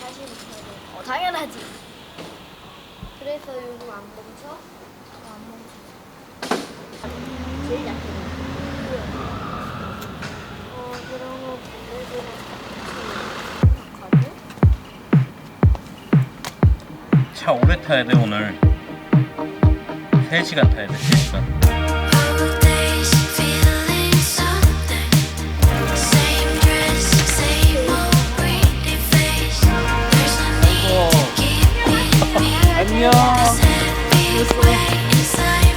다시 멈춰야 돼. 당연하지. 그래서 요즘 안 멈춰? 안 멈춰. 제일 약해. 그런 거 보내주면 차 오래 타야 돼 오늘. 3시간 타야 돼 3시간. 안녕.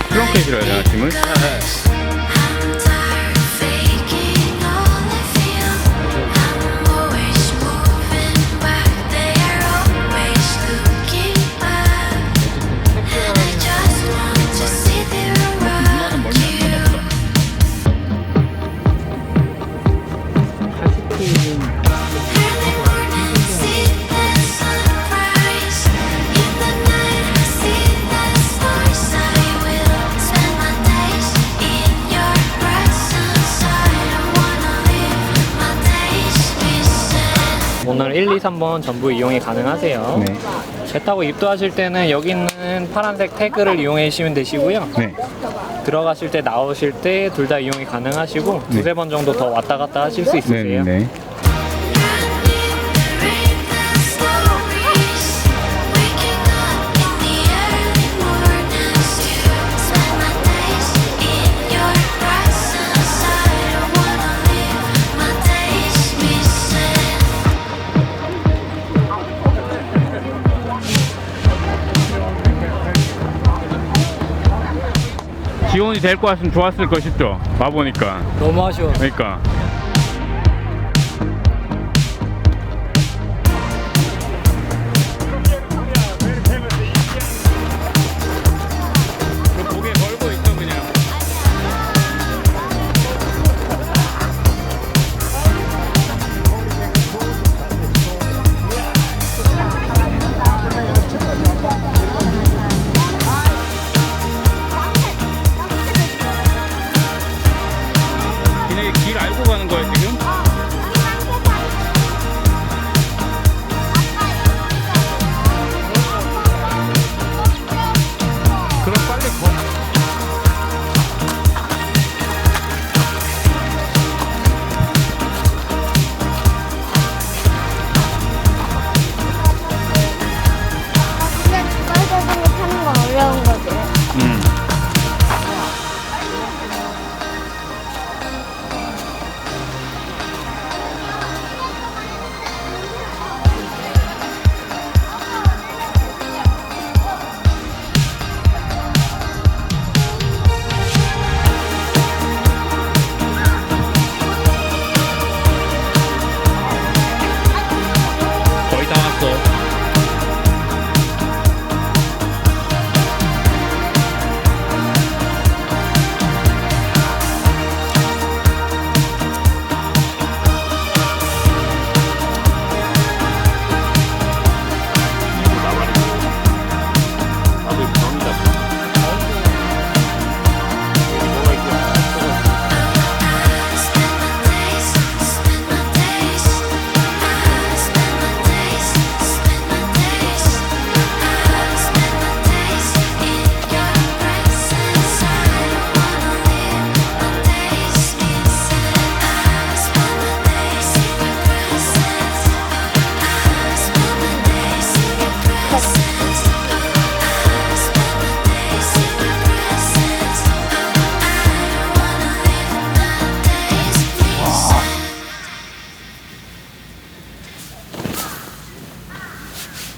트렁크에 실어야 되나 짐을? 오늘 1, 2, 3번 전부 이용이 가능하세요. 네. 배 타고 입도하실 때는 여기 있는 파란색 태그를 이용해 주시면 되시고요. 네. 들어가실 때 나오실 때 둘 다 이용이 가능하시고 두세 번 정도 더 왔다 갔다 하실 수 있으세요. 네. 지원이 될 것 같으면 좋았을 것이죠. 와보니까. 너무 아쉬워. 그러니까. 고개 걸고 있어 그냥. 걔네 길 알고 가는 거야 지금? 그럼 빨리 거. 근데 주말 자전거 타는 건 어려운 거지. 거의 다 왔어.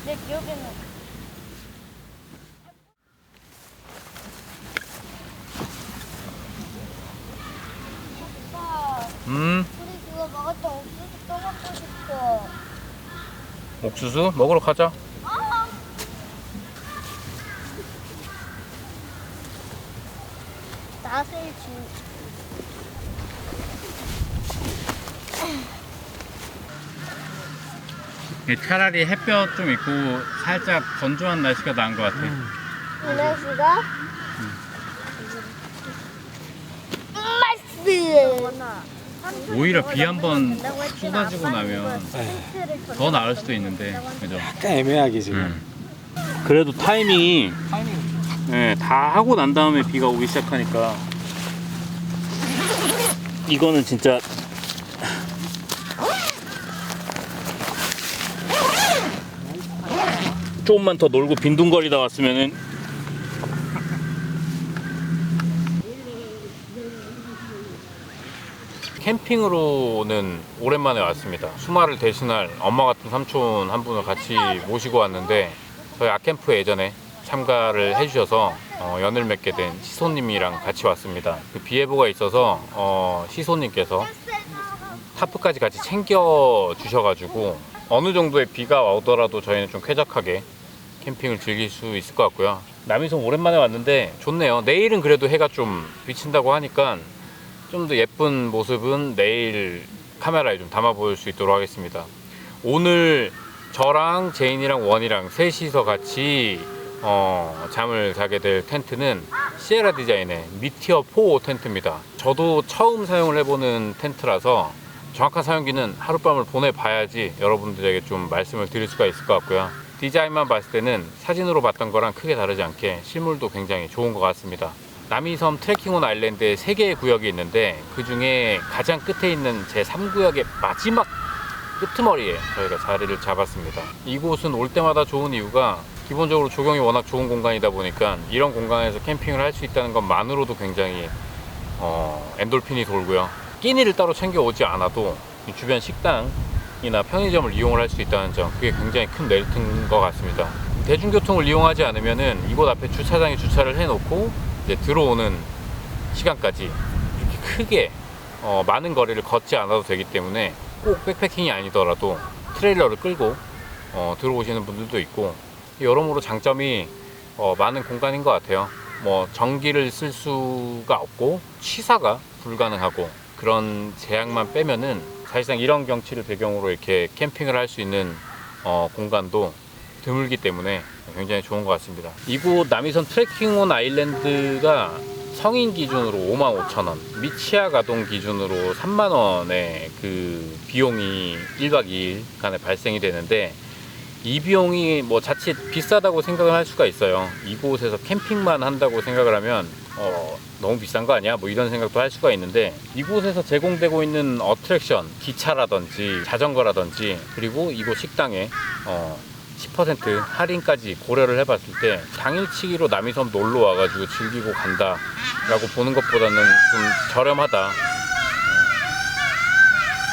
내 기억에는 오빠, 우리 그거 먹었던 옥수수 또 먹고 싶어. 옥수수 먹으러 가자. 낫을 주. 차라리 햇볕 좀 있고 살짝 건조한 날씨가 나은 것 같아. 이 날씨가? 맛있어. 오히려 비 한 번 쏟아지고 나면 더 나을 수도 있는데, 그죠? 약간 애매하게 지금. 그래도 타이밍이 네, 다 하고 난 다음에 비가 오기 시작하니까 이거는 진짜 조금만 더 놀고 빈둥거리다 왔으면은 캠핑으로는 오랜만에 왔습니다. 수마를 대신할 엄마 같은 삼촌 한 분을 같이 모시고 왔는데 저희 아캠프 예전에 참가를 해주셔서 연을 맺게 된 시소님이랑 같이 왔습니다. 그 비 예보가 있어서 시소님께서 타프까지 같이 챙겨 주셔가지고 어느 정도의 비가 오더라도 저희는 좀 쾌적하게 캠핑을 즐길 수 있을 것 같고요. 남이섬 오랜만에 왔는데 좋네요. 내일은 그래도 해가 좀 비친다고 하니까 좀 더 예쁜 모습은 내일 카메라에 좀 담아 보일 수 있도록 하겠습니다. 오늘 저랑 제인이랑 원이랑 셋이서 같이 잠을 자게 될 텐트는 시에라 디자인의 미티어 4 텐트입니다. 저도 처음 사용을 해보는 텐트라서 정확한 사용기는 하룻밤을 보내봐야지 여러분들에게 좀 말씀을 드릴 수가 있을 것 같고요. 디자인만 봤을 때는 사진으로 봤던 거랑 크게 다르지 않게 실물도 굉장히 좋은 것 같습니다. 남이섬 트레킹온 아일랜드에 3개의 구역이 있는데 그 중에 가장 끝에 있는 제 3구역의 마지막 끄트머리에 저희가 자리를 잡았습니다. 이곳은 올 때마다 좋은 이유가 기본적으로 조경이 워낙 좋은 공간이다 보니까 이런 공간에서 캠핑을 할 수 있다는 것만으로도 굉장히 엔돌핀이 돌고요. 끼니를 따로 챙겨 오지 않아도 주변 식당이나 편의점을 이용을 할 수 있다는 점, 그게 굉장히 큰 메리트인 것 같습니다. 대중교통을 이용하지 않으면은 이곳 앞에 주차장에 주차를 해놓고 이제 들어오는 시간까지 이렇게 크게 많은 거리를 걷지 않아도 되기 때문에 꼭 백패킹이 아니더라도 트레일러를 끌고 들어오시는 분들도 있고, 여러모로 장점이 많은 공간인 것 같아요. 뭐 전기를 쓸 수가 없고 취사가 불가능하고 그런 제약만 빼면은 사실상 이런 경치를 배경으로 이렇게 캠핑을 할 수 있는 공간도 드물기 때문에 굉장히 좋은 것 같습니다. 이곳 남이섬 트레킹온 아일랜드가 성인 기준으로 55,000원, 및 치아 가동 기준으로 30,000원의 그 비용이 1박 2일간에 발생이 되는데, 이 비용이 뭐 자칫 비싸다고 생각을 할 수가 있어요. 이곳에서 캠핑만 한다고 생각을 하면 너무 비싼 거 아니야? 뭐 이런 생각도 할 수가 있는데, 이곳에서 제공되고 있는 어트랙션, 기차라든지 자전거라든지 그리고 이곳 식당에 10% 할인까지 고려를 해봤을 때 당일치기로 남이섬 놀러 와가지고 즐기고 간다 라고 보는 것보다는 좀 저렴하다.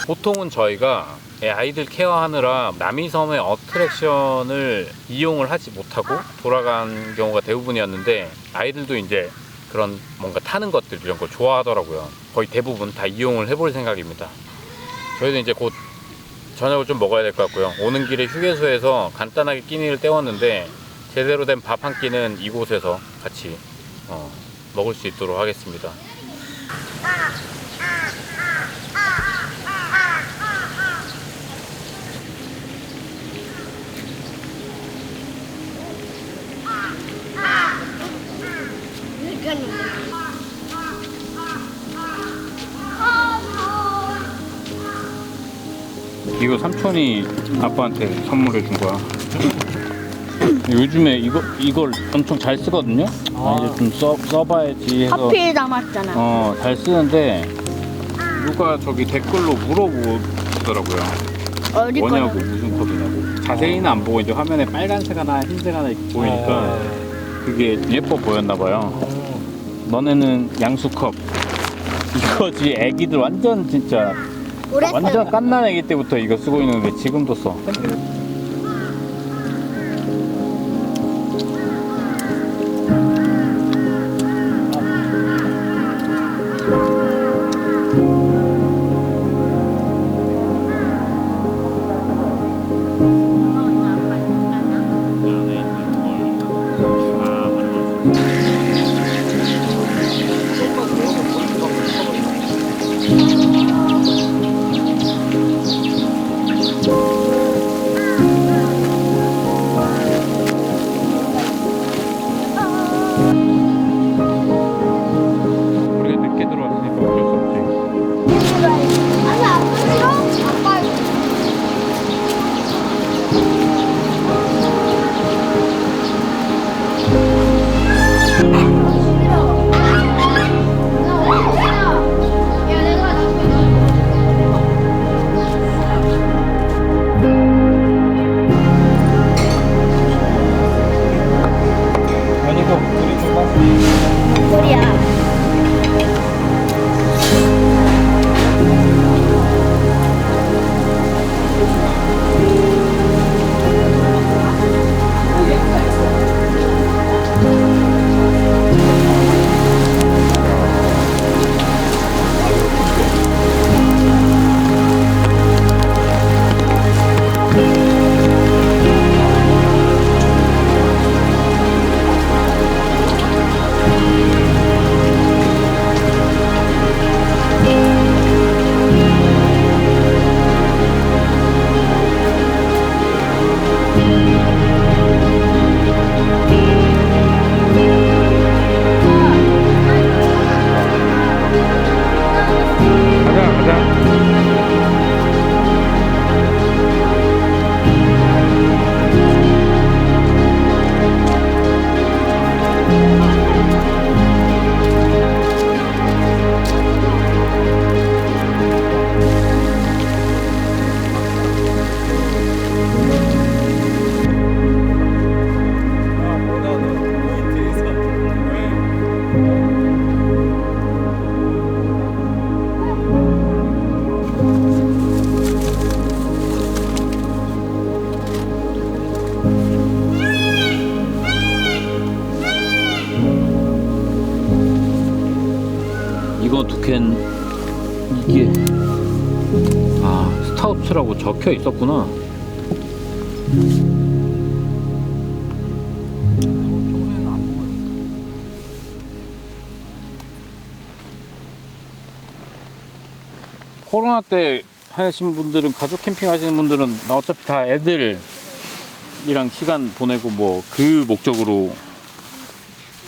보통은 저희가 아이들 케어하느라 남이섬의 어트랙션을 이용을 하지 못하고 돌아간 경우가 대부분이었는데, 아이들도 이제 그런 뭔가 타는 것들 이런 걸 좋아하더라고요. 거의 대부분 다 이용을 해볼 생각입니다. 저희도 이제 곧 저녁을 좀 먹어야 될 것 같고요. 오는 길에 휴게소에서 간단하게 끼니를 때웠는데 제대로 된 밥 한 끼는 이곳에서 같이 먹을 수 있도록 하겠습니다. 이거 삼촌이 아빠한테 선물해 준 거야. 요즘에 이걸 엄청 잘 쓰거든요. 이제 좀 써봐야지 해서 커피 남았잖아. 잘 쓰는데 누가 저기 댓글로 물어보더라고요. 어디 뭐냐고, 거는? 무슨 컵이냐고. 자세히는 안 보고 이제 화면에 빨간색 하나 흰색 하나 이렇게 보이니까 그게 예뻐 보였나 봐요. 너네는 양수컵 이거지. 애기들 완전 진짜 오래 완전 갓난 애기 때부터 이거 쓰고 있는데 지금도 써. 이거 두캔 이게 스타우트라고 적혀 있었구나. 코로나 때 하신 분들은, 가족 캠핑 하시는 분들은 어차피 다 애들이랑 시간 보내고 뭐 그 목적으로.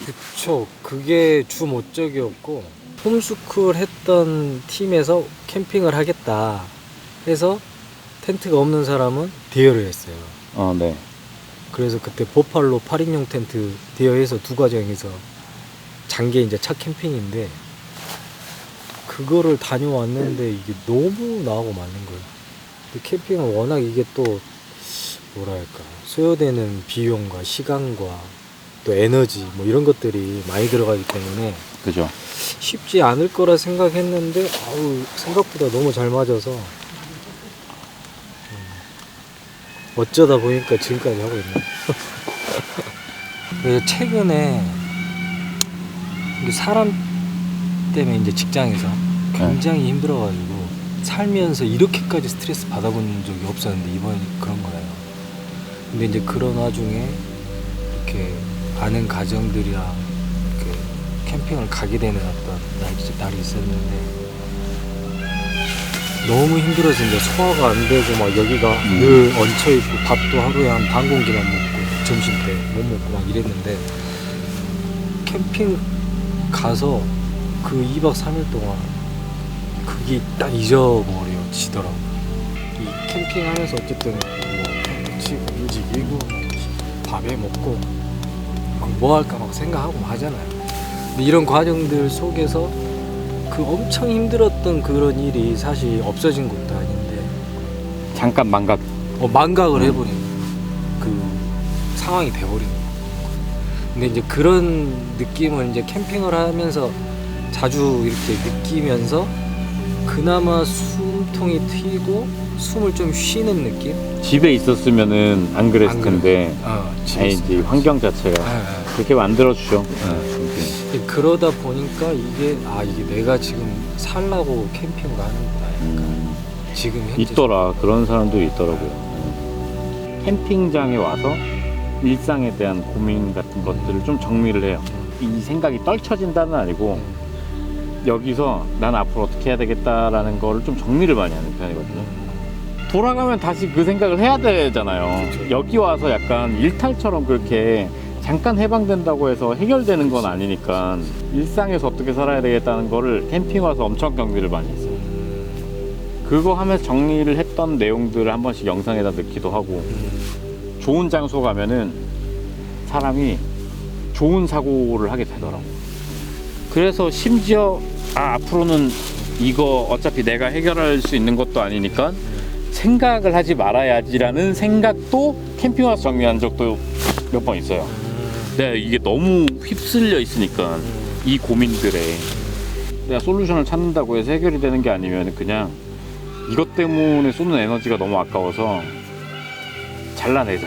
그쵸. 그게 주 목적이었고, 홈스쿨 했던 팀에서 캠핑을 하겠다 해서 텐트가 없는 사람은 대여를 했어요. 네. 그래서 그때 보팔로 8인용 텐트 대여해서 두 가정에서 장게 이제 첫 캠핑인데, 그거를 다녀왔는데 이게 너무 나하고 맞는 거예요. 근데 캠핑은 워낙 이게 또 뭐랄까, 소요되는 비용과 시간과 또 에너지 뭐 이런 것들이 많이 들어가기 때문에 그죠. 쉽지 않을 거라 생각했는데 생각보다 너무 잘 맞아서 어쩌다 보니까 지금까지 하고 있네. 그래서 최근에 이게 사람 때문에 이제 직장에서 굉장히 힘들어가지고 살면서 이렇게까지 스트레스 받아본 적이 없었는데 이번에 그런 거예요. 근데 이제 그런 와중에 이렇게 아는 가정들이랑 이렇게 캠핑을 가게 되는 어떤 날이 있었는데, 너무 힘들어서 이제 소화가 안 되고 막 여기가 늘 얹혀있고 밥도 하루에 한 반 공기만 먹고 점심 때 못 먹고 막 이랬는데, 캠핑 가서 그 2박 3일 동안 그게 딱 잊어버려지더라고요. 이 캠핑하면서 어쨌든 뭐 텐트 치고 움직이고 밥에 먹고 막 뭐 할까 막 생각하고 막 하잖아요. 근데 이런 과정들 속에서 그 엄청 힘들었던 그런 일이 사실 없어진 것도 아닌데 잠깐 망각. 망각을 해버린 그 상황이 돼버린 거예요. 근데 이제 그런 느낌을 이제 캠핑을 하면서 자주 이렇게 느끼면서 그나마 숨통이 트이고 숨을 좀 쉬는 느낌? 집에 있었으면은 안 그랬을 텐데. 집에 이제 환경 자체가 그렇게 만들어주죠. 그러다 보니까 이게 내가 지금 살라고 캠핑을 하는구나. 약간 지금 현재 있더라. 그런 사람도 있더라고요. 캠핑장에 와서 일상에 대한 고민 같은 것들을 좀 정리를 해요. 이 생각이 떨쳐진다는 아니고 여기서 난 앞으로 어떻게 해야 되겠다라는 거를 좀 정리를 많이 하는 편이거든요. 돌아가면 다시 그 생각을 해야 되잖아요. 그렇죠. 여기 와서 약간 일탈처럼 그렇게 잠깐 해방된다고 해서 해결되는 건 아니니까 일상에서 어떻게 살아야 되겠다는 거를 캠핑 와서 엄청 정리를 많이 했어요. 그거 하면서 정리를 했던 내용들을 한 번씩 영상에다 넣기도 하고 좋은 장소 가면은 사람이 좋은 사고를 하게 되더라고. 그래서 심지어 앞으로는 이거 어차피 내가 해결할 수 있는 것도 아니니까 생각을 하지 말아야지라는 생각도 캠핑 와서 정리한 적도 몇 번 있어요. 내가 이게 너무 휩쓸려 있으니까 이 고민들에 내가 솔루션을 찾는다고 해서 해결이 되는 게 아니면 그냥 이것 때문에 쏟는 에너지가 너무 아까워서 잘라내자.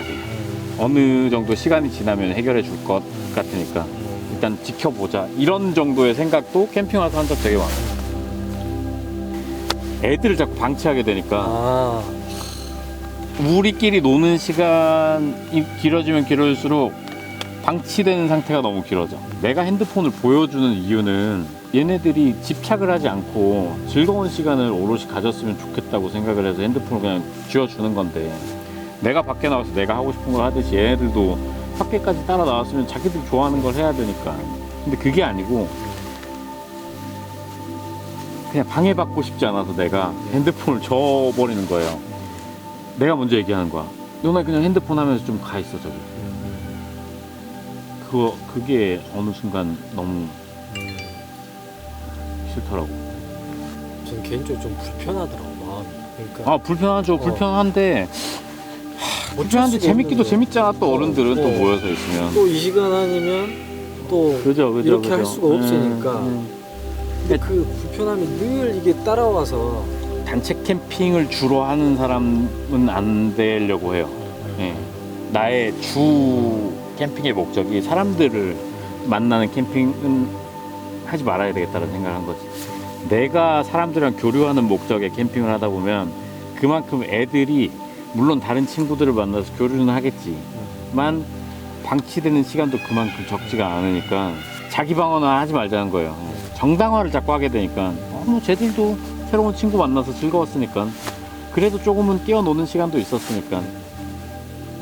어느 정도 시간이 지나면 해결해 줄 것 같으니까 일단 지켜보자. 이런 정도의 생각도 캠핑 와서 한 적 되게 많아요. 애들을 자꾸 방치하게 되니까 우리끼리 노는 시간이 길어지면 길어질수록 방치되는 상태가 너무 길어져. 내가 핸드폰을 보여주는 이유는 얘네들이 집착을 하지 않고 즐거운 시간을 오롯이 가졌으면 좋겠다고 생각을 해서 핸드폰을 그냥 쥐어주는 건데, 내가 밖에 나와서 내가 하고 싶은 걸 하듯이 얘네들도 밖에까지 따라 나왔으면 자기들 좋아하는 걸 해야 되니까. 근데 그게 아니고 그냥 방해받고 싶지 않아서 내가 핸드폰을 줘버리는 거예요. 내가 먼저 얘기하는 거야. 너네 그냥 핸드폰 하면서 좀 가 있어 저기. 그게 어느 순간 너무 싫더라고. 저는 개인적으로 좀 불편하더라고, 마음이. 그러니까 불편하죠. 불편한데 불편한데 재밌기도 재밌잖아. 또 어른들은 또 모여서 있으면 또 이 시간 아니면 또 그죠, 이렇게 할 수가 없으니까. 근데 네. 그 불편함이 늘 이게 따라와서 단체 캠핑을 주로 하는 사람은 안 되려고 해요. 예. 나의 주 캠핑의 목적이 사람들을 만나는 캠핑은 하지 말아야 되겠다는 생각을 한 거지. 내가 사람들이랑 교류하는 목적의 캠핑을 하다 보면 그만큼 애들이 물론 다른 친구들을 만나서 교류는 하겠지만 방치되는 시간도 그만큼 적지가 않으니까 자기 방어나 하지 말자는 거예요. 정당화를 자꾸 하게 되니까 뭐 쟤들도 새로운 친구 만나서 즐거웠으니까, 그래도 조금은 뛰어노는 시간도 있었으니까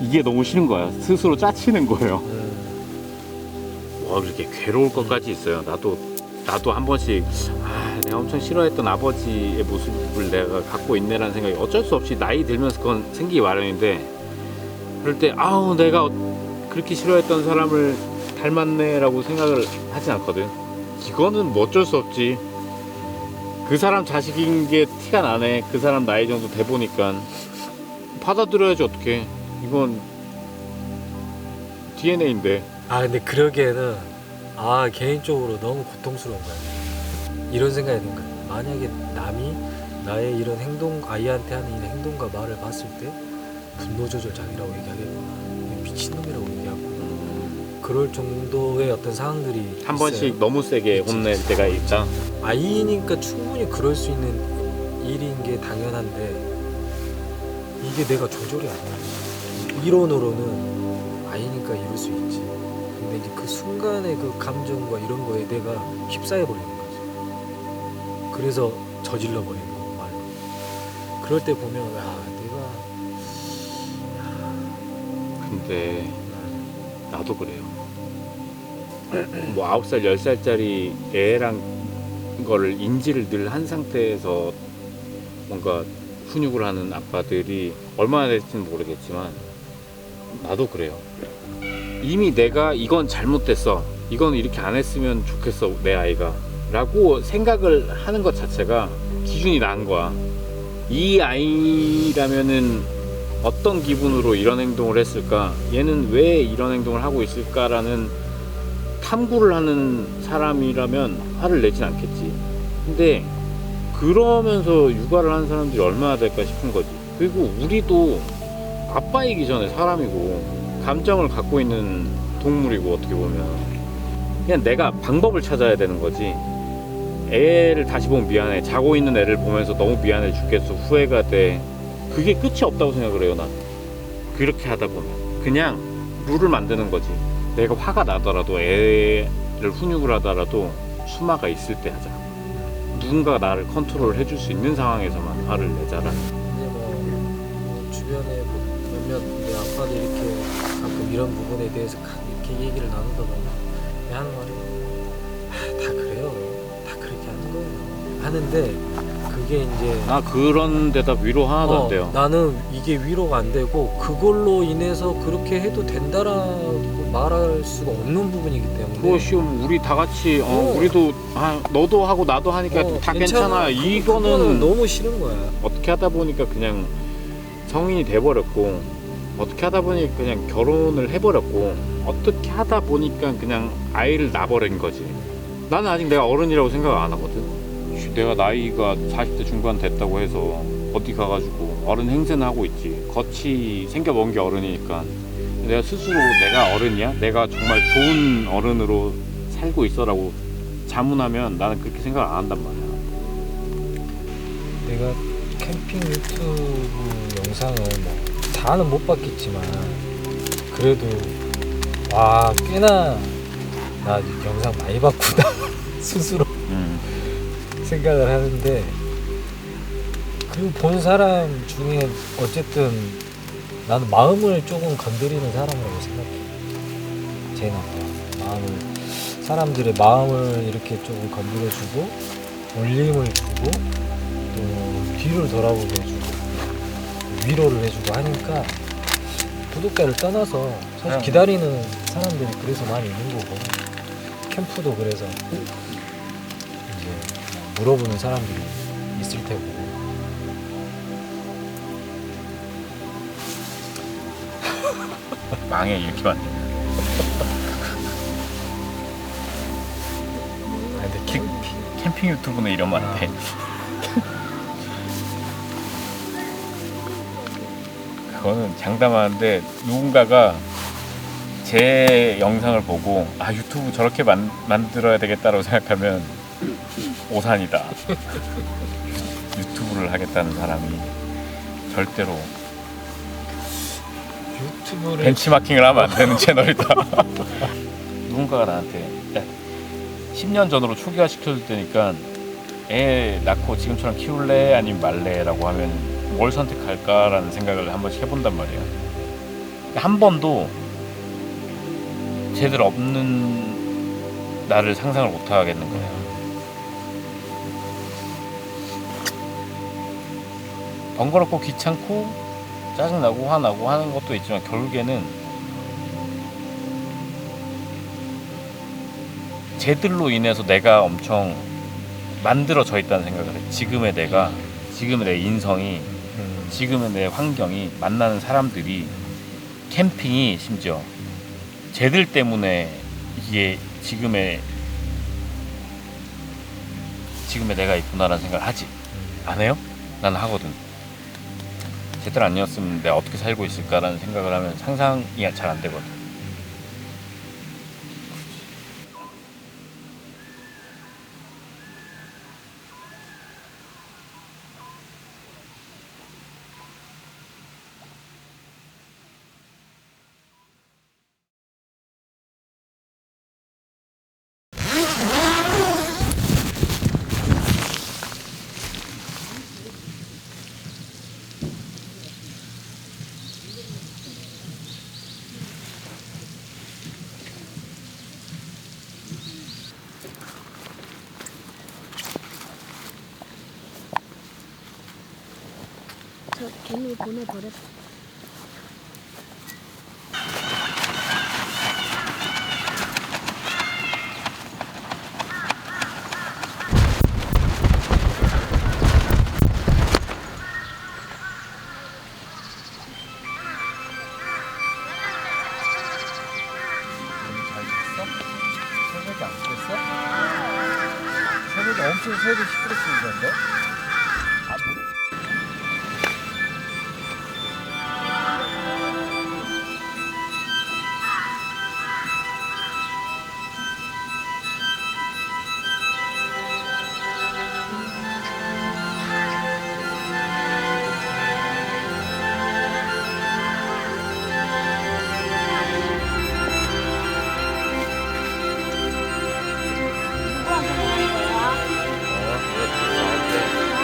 이게 너무 싫은 거야. 스스로 짜치는 거예요. 와, 그렇게 괴로울 것까지 있어요. 나도 한 번씩 내가 엄청 싫어했던 아버지의 모습을 내가 갖고 있네라는 생각이 어쩔 수 없이 나이 들면서 그건 생기기 마련인데, 그럴 때 내가 그렇게 싫어했던 사람을 닮았네라고 생각을 하진 않거든. 이거는 뭐 어쩔 수 없지. 그 사람 자식인 게 티가 나네. 그 사람 나이 정도 돼 보니까 받아들여야지. 어떡해. 이건 DNA인데. 근데 그러기에는 개인적으로 너무 고통스러운 거야. 이런 생각이 드는 거야. 만약에 남이 나의 이런 행동, 아이한테 하는 이 행동과 말을 봤을 때 분노 조절 장애라고 얘기하겠구나, 미친놈이라고 얘기하고, 그럴 정도의 어떤 상황들이 한 있어요. 번씩 너무 세게 혼낼 때가 있다. 아이니까 충분히 그럴 수 있는 일인 게 당연한데 이게 내가 조절이 안 돼. 이론으로는 아이니까 이럴 수 있지. 근데 이제 그 순간의 그 감정과 이런 거에 내가 휩싸여 버리는 거지. 그래서 저질러 버리는 거 말로. 그럴 때 보면 내가 근데 나도 그래요. 뭐 9살, 10살짜리 애랑 거를 인지를 늘 한 상태에서 뭔가 훈육을 하는 아빠들이 얼마나 될지는 모르겠지만 나도 그래요. 이미 내가 이건 잘못됐어, 이건 이렇게 안 했으면 좋겠어 내 아이가 라고 생각을 하는 것 자체가 기준이 난 거야. 이 아이라면은 어떤 기분으로 이런 행동을 했을까, 얘는 왜 이런 행동을 하고 있을까라는 탐구를 하는 사람이라면 화를 내진 않겠지. 근데 그러면서 육아를 하는 사람들이 얼마나 될까 싶은 거지. 그리고 우리도 아빠이기 전에 사람이고 감정을 갖고 있는 동물이고, 어떻게 보면 그냥 내가 방법을 찾아야 되는 거지. 애를 다시 보면 미안해, 자고 있는 애를 보면서 너무 미안해 죽겠어, 후회가 돼, 그게 끝이 없다고 생각을 해요. 난 그렇게 하다 보면 그냥 룰을 만드는 거지. 내가 화가 나더라도 애를 훈육을 하더라도 수마가 있을 때 하자. 누군가가 나를 컨트롤 해줄 수 있는 상황에서만 화를 내자라. 이제 뭐 주변에 몇몇 내 아빠들 이렇게 가끔 이런 부분에 대해서 이렇게 얘기를 나누다 보면 하는 말이 다 그래요, 다 그렇게 하는 거예요 하는데, 이게 이제 나 그런 데다 위로 하나도 안 돼요. 나는 이게 위로가 안 되고 그걸로 인해서 그렇게 해도 된다라고 말할 수가 없는 부분이기 때문에 그거 쉬움 우리 다 같이 우리도 너도 하고 나도 하니까 다 괜찮아. 그거는 이거는 너무 싫은 거야. 어떻게 하다 보니까 그냥 성인이 돼버렸고 어떻게 하다 보니 그냥 결혼을 해버렸고 어떻게 하다 보니까 그냥 아이를 낳아버린 거지. 나는 아직 내가 어른이라고 생각 안 하거든. 내가 나이가 40대 중반 됐다고 해서 어디 가가지고 어른 행세는 하고 있지. 겉이 생겨본 게 어른이니까 내가 스스로 내가 어른이야? 내가 정말 좋은 어른으로 살고 있어라고 자문하면 나는 그렇게 생각 안 한단 말이야. 내가 캠핑 유튜브 영상을 뭐 다는 못 봤겠지만 그래도 와 꽤나 나 영상 많이 봤구나 스스로 생각을 하는데 그 본 사람 중에 어쨌든 나는 마음을 조금 건드리는 사람이라고 생각해. 제 마음을 사람들의 마음을 이렇게 조금 건드려주고 울림을 주고 또 뒤를 돌아보게 해주고 위로를 해주고 하니까 구독자를 떠나서 사실 기다리는 사람들이 그래서 많이 있는 거고 캠프도 그래서 이제 물어보는 사람들이 있을 테고. 망해 이렇게 만들면. 근데 캠핑 유튜브는 이러면 안 돼. 그거는 장담하는데 누군가가 제 영상을 보고 유튜브 저렇게 만들어야 되겠다고 생각하면 오산이다. 유튜브를 하겠다는 사람이 절대로 유튜브를 벤치마킹을 하면 안 되는 채널이다. 누군가가 나한테 야, 10년 전으로 초기화 시켜줄 테니까 애 낳고 지금처럼 키울래 아니면 말래 라고 하면 뭘 선택할까라는 생각을 한 번씩 해본단 말이야. 한 번도 제대로 없는 나를 상상을 못 하겠는 거야. 번거롭고 귀찮고 짜증나고 화나고 하는 것도 있지만 결국에는 쟤들로 인해서 내가 엄청 만들어져 있다는 생각을 해. 지금의 내가, 지금의 내 인성이, 지금의 내 환경이, 만나는 사람들이, 캠핑이 심지어 쟤들 때문에 이게 지금의 내가 있구나라는 생각을 하지. 안 해요? 나는 하거든. 쟤들 아니었으면 내가 어떻게 살고 있을까라는 생각을 하면 상상이 잘 안 되거든. 저 개미 보내버렸어. 새벽에 안 깼어? 새벽에 엄청 새벽에 시끄럽던데? 누가 보낸 거야?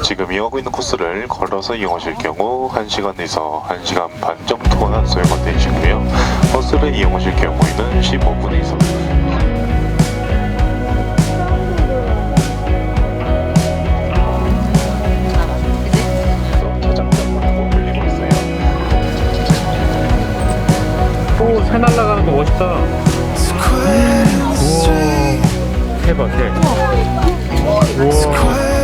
지금 이용하고 있는 코스를 걸어서 이용하실 경우 1시간에서 1시간 반 정도가 소요가 되시고요. 버스를 이용하실 경우에는 15분 이상. 저장점으로 불리고 있어요. 오, 새 날아가는 거 멋있다. 우와, 새 봐, 새. 우와.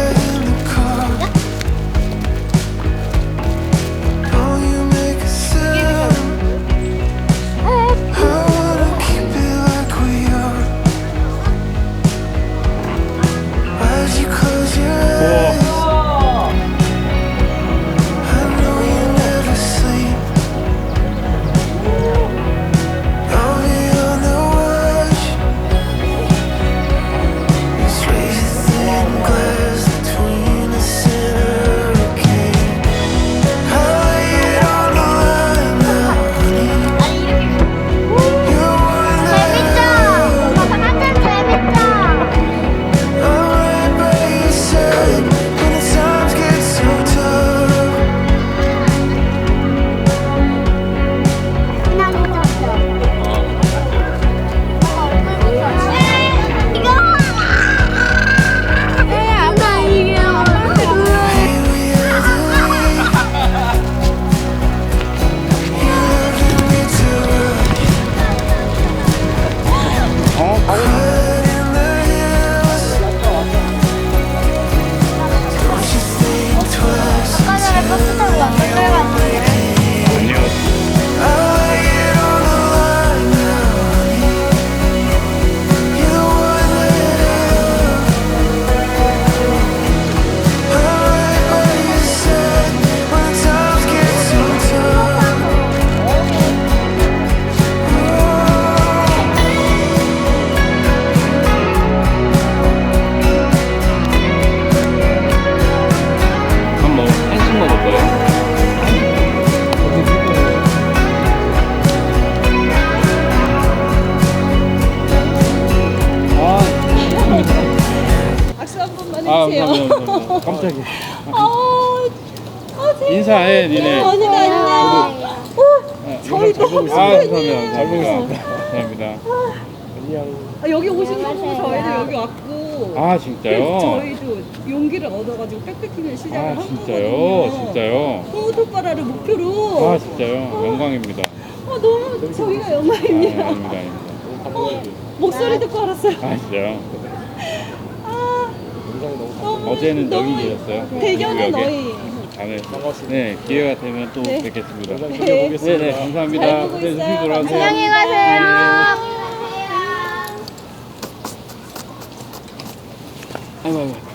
감사합니다. 깜짝이야. 인사해, 니네. 언니가 안녕. 저희도 감사합니다. 잘 보겠습니다. 감사합니다. 여기 오신 거 보고 저희도 여기 왔고 아, 진짜요? 저희도 용기를 얻어가지고 백패킹을 시작을 아, 한 진짜요? 거거든요. 진짜요? 호두바라를 목표로 아, 진짜요? 영광입니다. 너무 저희가 영광입니다. 아닙니다. 목소리 듣고 알았어요. 아, 진짜요? 너무, 어제는 여기 너무 계셨어요? 대견은 여기? 너희. 네, 네, 기회가 되면 또 네. 뵙겠습니다. 네. 네, 감사합니다. 잘 보고 네, 있어요. 조심히 돌아가세요. 안녕히 가세요. 아이고, 아이고.